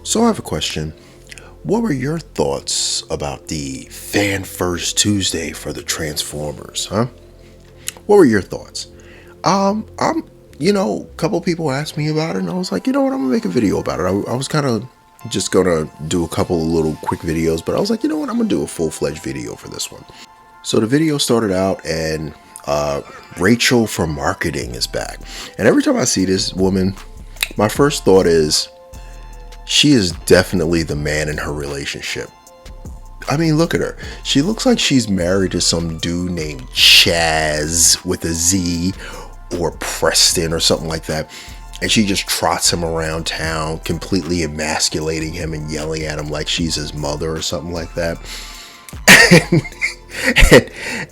So I have a question. What were your thoughts about the Fan First Tuesday for the Transformers, huh? What were your thoughts? A couple people asked me about it, and I was like, you know what, I'm gonna make a video about it. I was kind of just gonna do a couple of little quick videos, but I was like, you know what, I'm gonna do a full-fledged video for this one. So the video started out, and Rachel from marketing is back. And every time I see this woman, my first thought is, she is definitely the man in her relationship. I mean, look at her. She looks like she's married to some dude named Chaz with a Z, or Preston or something like that. And she just trots him around town, completely emasculating him and yelling at him like she's his mother or something like that.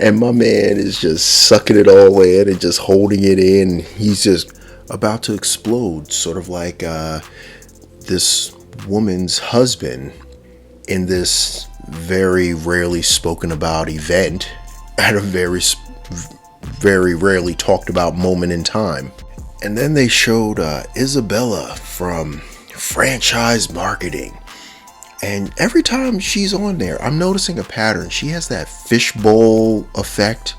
And my man is just sucking it all in and just holding it in. He's just about to explode, sort of like this woman's husband in this very rarely spoken about event at a very rarely talked about moment in time. And then they showed Isabella from franchise marketing. And every time she's on there, I'm noticing a pattern. She has that fishbowl effect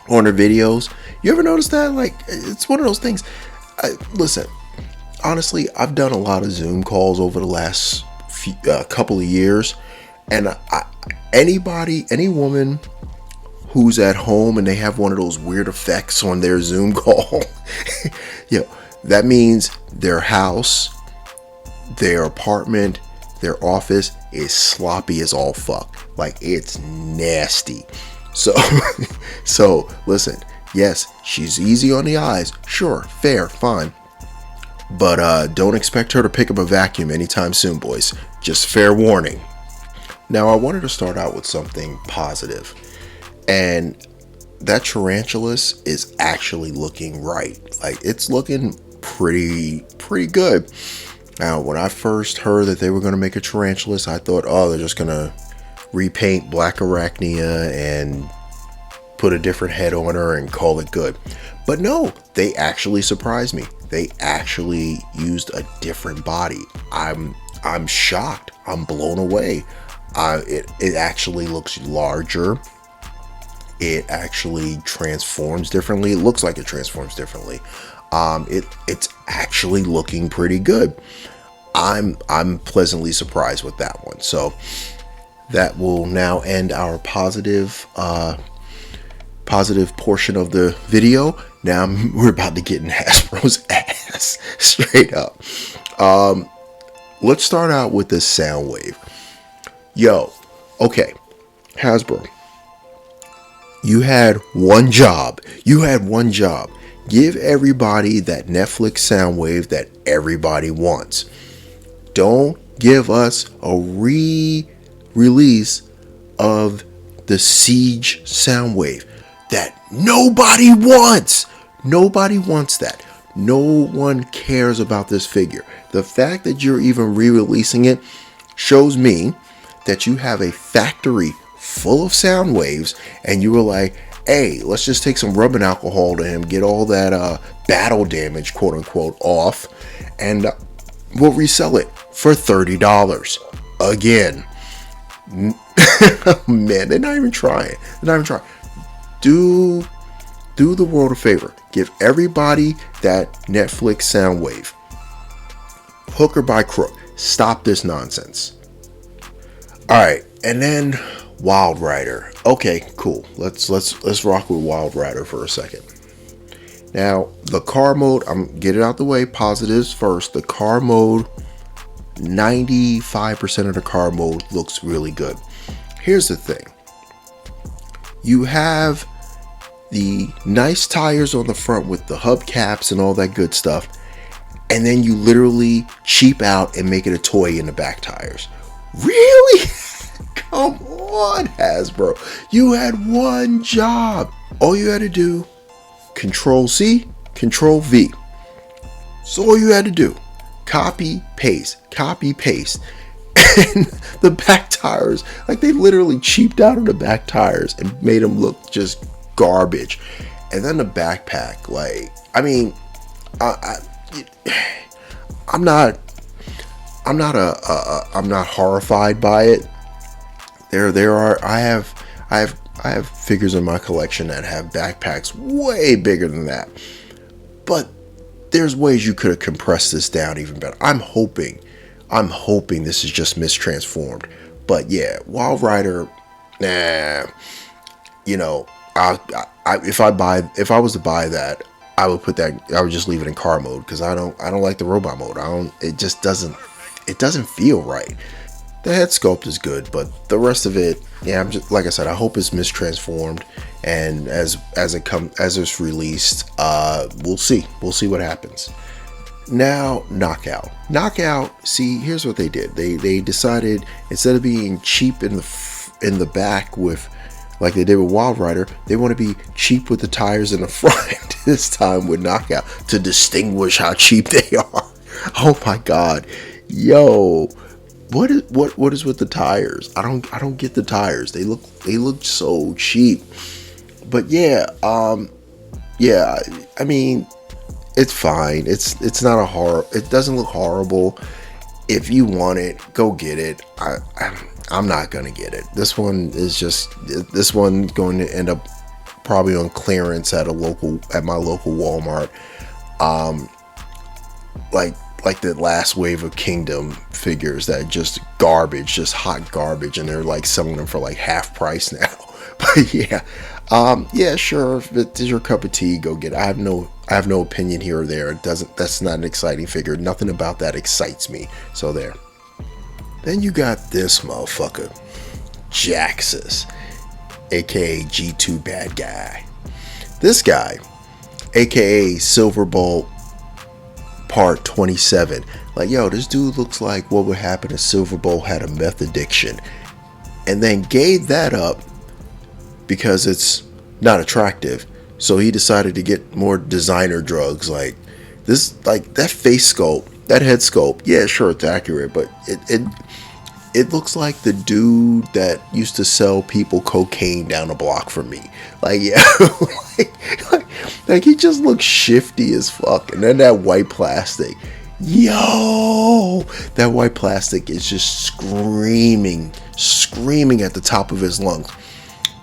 on her videos. You ever notice that? Like, it's one of those things. Listen, honestly, I've done a lot of Zoom calls over the last couple of years, and any woman who's at home and they have one of those weird effects on their Zoom call, that means their house, their apartment, their office is sloppy as all fuck. Like, it's nasty. So listen, yes, she's easy on the eyes. Sure, fair, fine. But don't expect her to pick up a vacuum anytime soon, boys. Just fair warning. Now, I wanted to start out with something positive. And that Tarantulas is actually looking right. Like, it's looking pretty good. Now, when I first heard that they were going to make a Tarantulas, I thought, oh, they're just going to repaint Black Arachnia and put a different head on her and call it good. But no, they actually surprised me. They actually used a different body. I'm shocked. I'm blown away. It actually looks larger. It actually transforms differently. It looks like it transforms differently. It's actually looking pretty good. I'm pleasantly surprised with that one. So that will now end our positive portion of the video. Now we're about to get in Hasbro's ass straight up. Let's start out with this Soundwave. Okay, Hasbro, you had one job. Give everybody that Netflix Soundwave that everybody wants. Don't give us a re-release of the Siege Soundwave that nobody wants. Nobody wants that. No one cares about this figure. The fact that you're even re-releasing it shows me that you have a factory full of Soundwaves and you were like, hey, let's just take some rubbing alcohol to him, get all that battle damage, quote unquote, off, and we'll resell it for $30 again. Man, they're not even trying. Do the world a favor. Give everybody that Netflix Soundwave. Hook or by crook. Stop this nonsense. Alright, and then Wild Rider. Okay, cool. Let's rock with Wild Rider for a second. Now, the car mode, I'm get it out the way. Positives first. The car mode, 95% of the car mode looks really good. Here's the thing. You have the nice tires on the front with the hubcaps and all that good stuff, and then you literally cheap out and make it a toy in the back tires. Really? Come on, Hasbro. You had one job. All you had to do, Control C, Control V. That's all you had to do. Copy, paste. And the back tires, like, they literally cheaped out on the back tires and made them look just garbage. And then the backpack, like, I mean, I'm not I'm not horrified by it. There are I have figures in my collection that have backpacks way bigger than that. But there's ways you could have compressed this down even better. I'm hoping this is just mistransformed. But yeah, Wild Rider, nah. You know, if I was to buy that, I would put that. I would just leave it in car mode because I don't like the robot mode. I don't. It just doesn't feel right. The head sculpt is good, but the rest of it, yeah, I'm just like I said. I hope it's mistransformed, and as it's released, we'll see what happens. Now, knockout. See, here's what they did. They decided, instead of being cheap in the back with, like they did with Wild Rider, they want to be cheap with the tires in the front this time with Knockout to distinguish how cheap they are. Oh my god, yo. What is with the tires? I don't get the tires. They look so cheap. But yeah, yeah. I mean, it's fine. It's not a horror. It doesn't look horrible. If you want it, go get it. I'm not gonna get it. This one going to end up probably on clearance at my local Walmart. Like the last wave of Kingdom figures that just garbage, just hot garbage, and they're like selling them for like half price now. But yeah, yeah, sure. If it is your cup of tea, go get it. I have no opinion here or there. That's not an exciting figure. Nothing about that excites me. So there. Then you got this motherfucker, Jhiaxus, aka G2 bad guy. This guy, aka Silverbolt Part 27. Like, yo, this dude looks like what would happen if Silverbolt had a meth addiction, and then gave that up because it's not attractive. So he decided to get more designer drugs, like this, like that face sculpt, that head sculpt. Yeah, sure, it's accurate, but it looks like the dude that used to sell people cocaine down the block from me. Like, yeah, like he just looks shifty as fuck. And then that white plastic, yo, that white plastic is just screaming at the top of his lungs.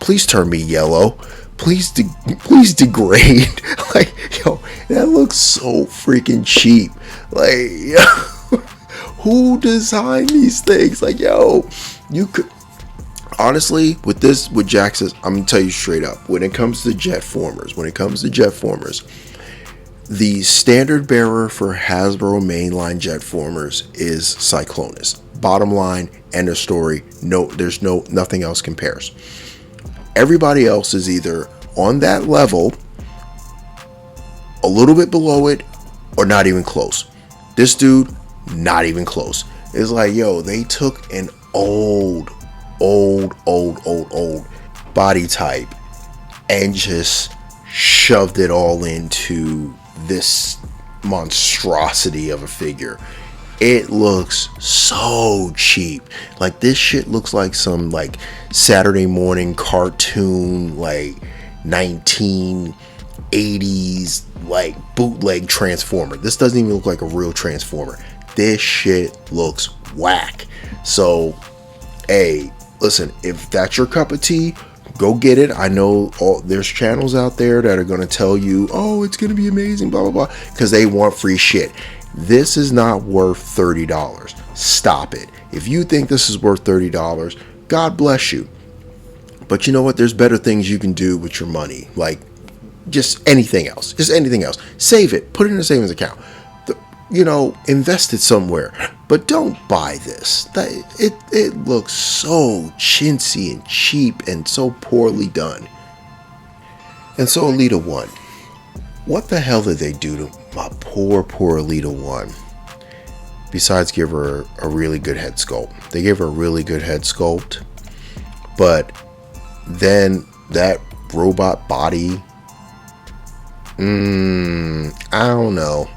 Please turn me yellow. Please degrade. Like, yo, that looks so freaking cheap. Like, yo, who designed these things? Like, yo, you could honestly with Jhiaxus, I'm gonna tell you straight up. When it comes to jet formers, the standard bearer for Hasbro mainline jet formers is Cyclonus. Bottom line, end of story. No, there's nothing else compares. Everybody else is either on that level, a little bit below it, or not even close. This dude, not even close. It's like, yo, they took an old body type and just shoved it all into this monstrosity of a figure. It looks so cheap. Like, this shit looks like some like Saturday morning cartoon, like 1980s like bootleg Transformer. This doesn't even look like a real Transformer. This shit looks whack. So, hey, listen, if that's your cup of tea, go get it. I know there's channels out there that are going to tell you, oh, it's going to be amazing, blah, blah, blah, because they want free shit. This is not worth $30. Stop it. If you think this is worth $30, God bless you. But you know what? There's better things you can do with your money. Like, just anything else. Save it. Put it in a savings account. Invest it somewhere. But don't buy this. It looks so chintzy and cheap and so poorly done. And so Elita 1. What the hell did they do to my poor Elita 1? Besides give her a really good head sculpt. They gave her a really good head sculpt. But then that robot body, I don't know.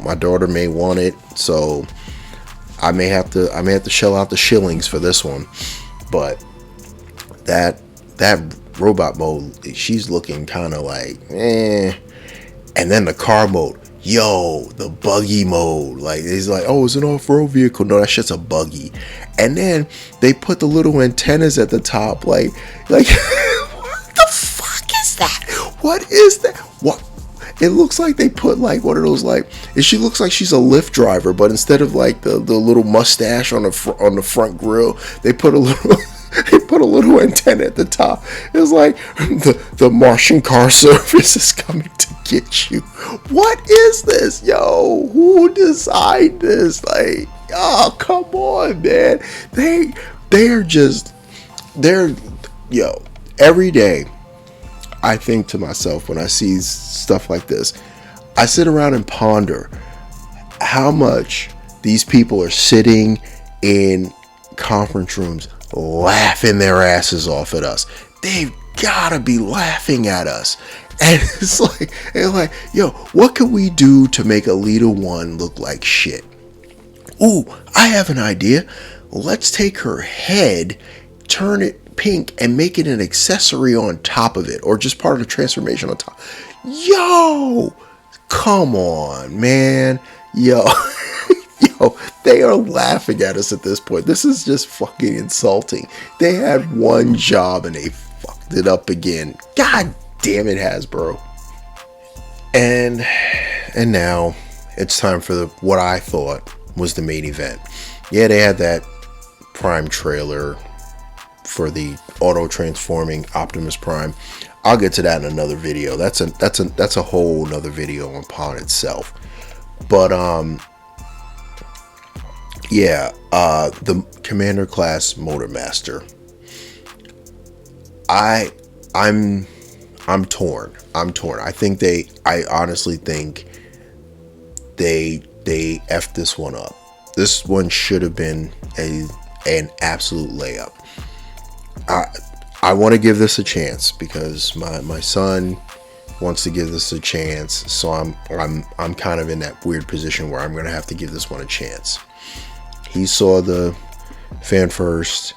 My daughter may want it, so I may have to shell out the shillings for this one. But that robot mode, she's looking kind of like, eh. And then the car mode, yo, the buggy mode. Like, he's like, oh, it's an off-road vehicle. No, that shit's a buggy. And then they put the little antennas at the top. Like what the fuck is that? What is that? What? It looks like they put like one of those, like, she looks like she's a Lyft driver, but instead of like the little mustache on the front grill, they put a little they put a little antenna at the top. It's like the Martian car service is coming to get you. What is this, yo? Who designed this? Like, oh, come on, man. They're yo. Every day, I think to myself when I see stuff like this, I sit around and ponder how much these people are sitting in conference rooms laughing their asses off at us. They've gotta be laughing at us. And it's like, yo, what can we do to make Elita 1 look like shit? Ooh, I have an idea. Let's take her head, turn it pink, and make it an accessory on top of it, or just part of the transformation on top. Yo, come on, man. Yo, yo, they are laughing at us at this point. This is just fucking insulting. They had one job and they fucked it up again. God damn it, Hasbro. And now it's time for what I thought was the main event. Yeah, they had that Prime trailer for the auto transforming Optimus Prime. I'll get to that in another video. That's a whole nother video upon itself. But the Commander Class Motormaster. I'm torn. I honestly think they effed this one up. This one should have been an absolute layup. I want to give this a chance because my son wants to give this a chance, so I'm kind of in that weird position where I'm going to have to give this one a chance. He saw the fan first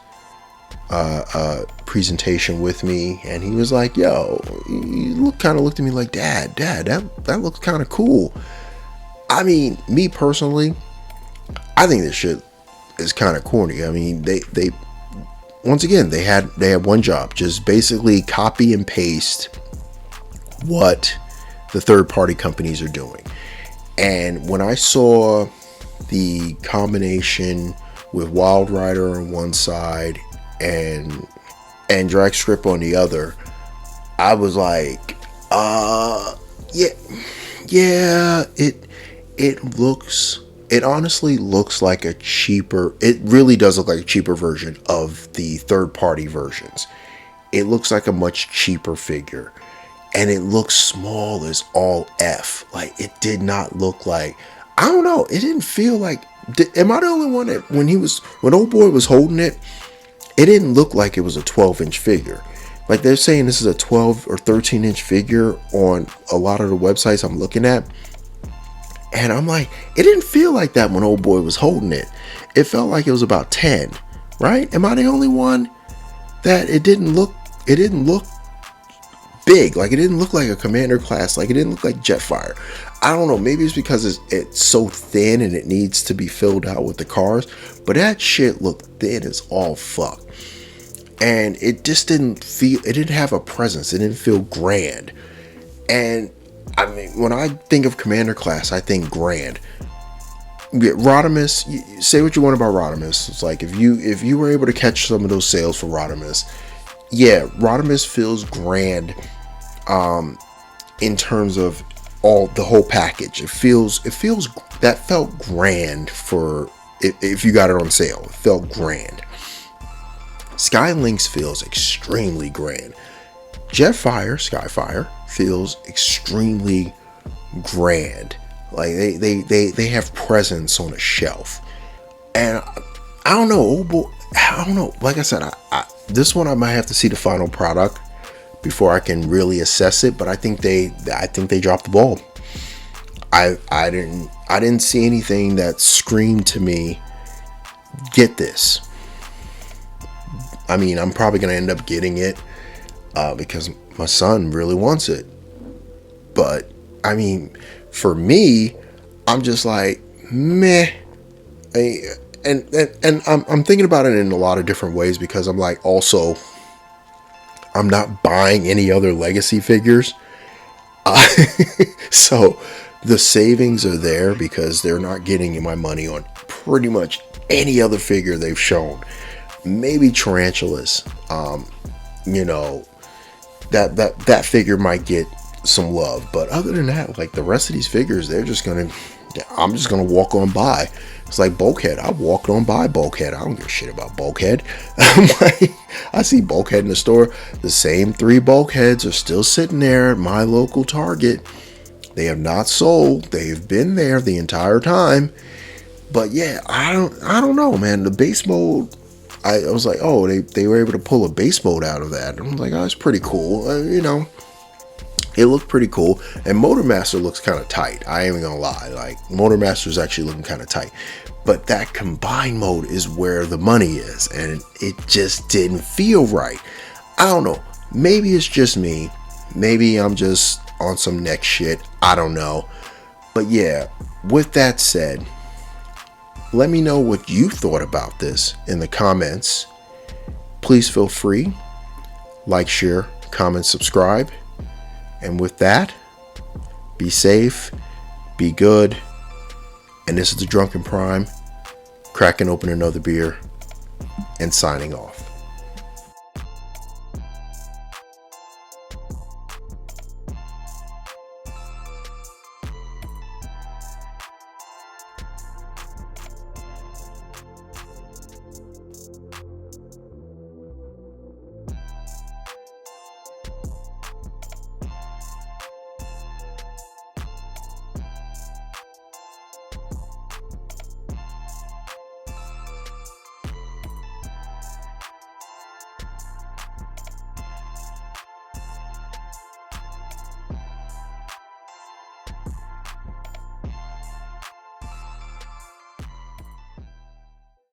presentation with me, and he was like, yo, he looked at me like, dad, that looks kind of cool. I mean, me personally, I think this shit is kind of corny. I mean, they once again, they had one job, just basically copy and paste what the third party companies are doing. And when I saw the combination with Wild Rider on one side and Drag Strip on the other, I was like, it honestly looks like a cheaper, it really does look like a cheaper version of the third party versions. It looks like a much cheaper figure, and it looks small as all F. Like, it did not look like, I don't know, it didn't feel like, am I the only one that when old boy was holding it, it didn't look like it was a 12-inch figure. Like, they're saying this is a 12 or 13-inch figure on a lot of the websites I'm looking at. And I'm like, it didn't feel like that when old boy was holding it. It felt like it was about 10, right? Am I the only one that it didn't look big? Like, it didn't look like a Commander Class. Like, it didn't look like Jetfire. I don't know. Maybe it's because it's so thin and it needs to be filled out with the cars. But that shit looked thin as all fuck. And it just didn't have a presence. It didn't feel grand. And I mean, when I think of Commander Class, I think grand. Rodimus, say what you want about Rodimus. It's like, if you were able to catch some of those sales for Rodimus, yeah, Rodimus feels grand in terms of the whole package. It feels that felt grand for if you got it on sale. It felt grand. Skylinks feels extremely grand. Skyfire feels extremely grand. Like, they have presence on a shelf. And I don't know, oh boy, I don't know. Like I said, I this one I might have to see the final product before I can really assess it. But I think they dropped the ball. I didn't see anything that screamed to me, get this. I mean, I'm probably gonna end up getting it because my son really wants it. But I mean, For me, I'm just like, meh. And I'm thinking about it in a lot of different ways, because I'm like, also, I'm not buying any other legacy figures. So the savings are there because they're not getting my money on pretty much any other figure they've shown. Maybe Tarantulas. You know, that figure might get some love, but other than that, like the rest of these figures, I'm just gonna walk on by. It's like Bulkhead. I walked on by Bulkhead. I don't give a shit about Bulkhead. I'm like, I see Bulkhead in the store. The same 3 Bulkheads are still sitting there at my local Target. They have not sold. They've been there the entire time. But yeah, I don't know, man. The base mode, I was like, oh, they were able to pull a base mode out of that. I'm like, oh, that's pretty cool. It looked pretty cool. And Motormaster looks kind of tight. I ain't even gonna lie. Like, Motormaster is actually looking kind of tight. But that combined mode is where the money is. And it just didn't feel right. I don't know. Maybe it's just me. Maybe I'm just on some next shit. I don't know. But yeah, with that said, let me know what you thought about this in the comments. Please feel free. Like, share, comment, subscribe. And with that, be safe, be good. And this is the Drunken Prime, cracking open another beer and signing off.